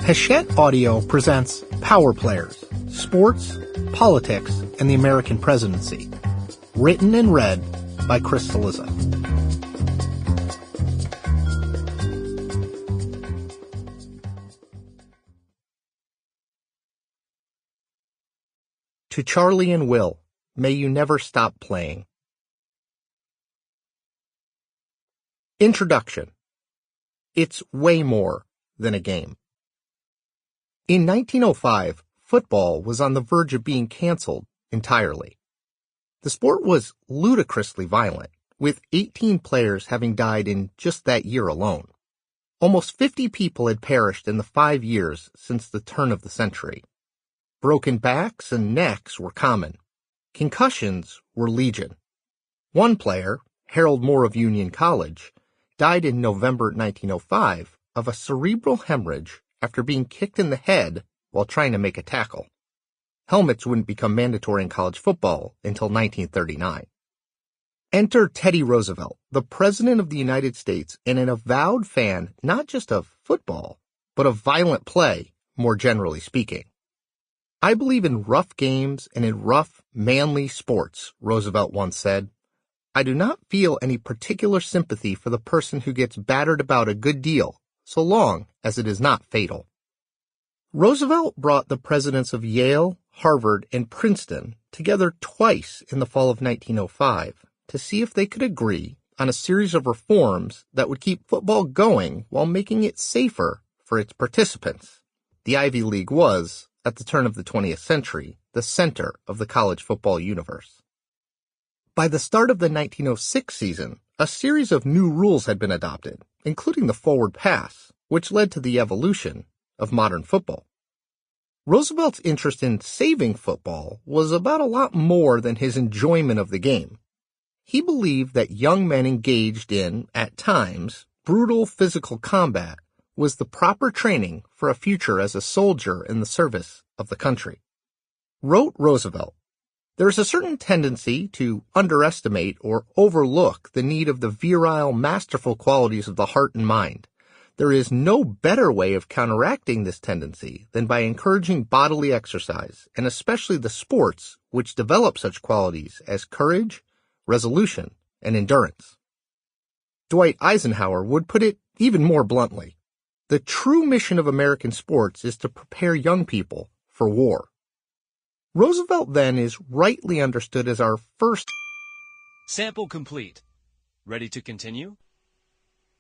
Hachette Audio presents Power Players, Sports, Politics, and the American Presidency. Written and read by Cillizza. To Charlie and Will, may you never stop playing. Introduction. It's way more than a game. In 1905, football was on the verge of being canceled entirely. The sport was ludicrously violent, with 18 players having died in just that year alone. Almost 50 people had perished in the 5 years since the turn of the century. Broken backs and necks were common. Concussions were legion. One player, Harold Moore of Union College, died in November 1905 of a cerebral hemorrhage after being kicked in the head while trying to make a tackle. Helmets wouldn't become mandatory in college football until 1939. Enter Teddy Roosevelt, the President of the United States and an avowed fan not just of football, but of violent play, more generally speaking. I believe in rough games and in rough, manly sports, Roosevelt once said. I do not feel any particular sympathy for the person who gets battered about a good deal, so long as it is not fatal. Roosevelt brought the presidents of Yale, Harvard, and Princeton together twice in the fall of 1905 to see if they could agree on a series of reforms that would keep football going while making it safer for its participants. The Ivy League was, at the turn of the 20th century, the center of the college football universe. By the start of the 1906 season, a series of new rules had been adopted, including the forward pass, which led to the evolution of modern football. Roosevelt's interest in saving football was about a lot more than his enjoyment of the game. He believed that young men engaged in, at times, brutal physical combat was the proper training for a future as a soldier in the service of the country. Wrote Roosevelt, "There is a certain tendency to underestimate or overlook the need of the virile, masterful qualities of the heart and mind. There is no better way of counteracting this tendency than by encouraging bodily exercise, and especially the sports which develop such qualities as courage, resolution, and endurance." Dwight Eisenhower would put it even more bluntly. The true mission of American sports is to prepare young people for war. Roosevelt then is rightly understood as our first. Sample complete. Ready to continue?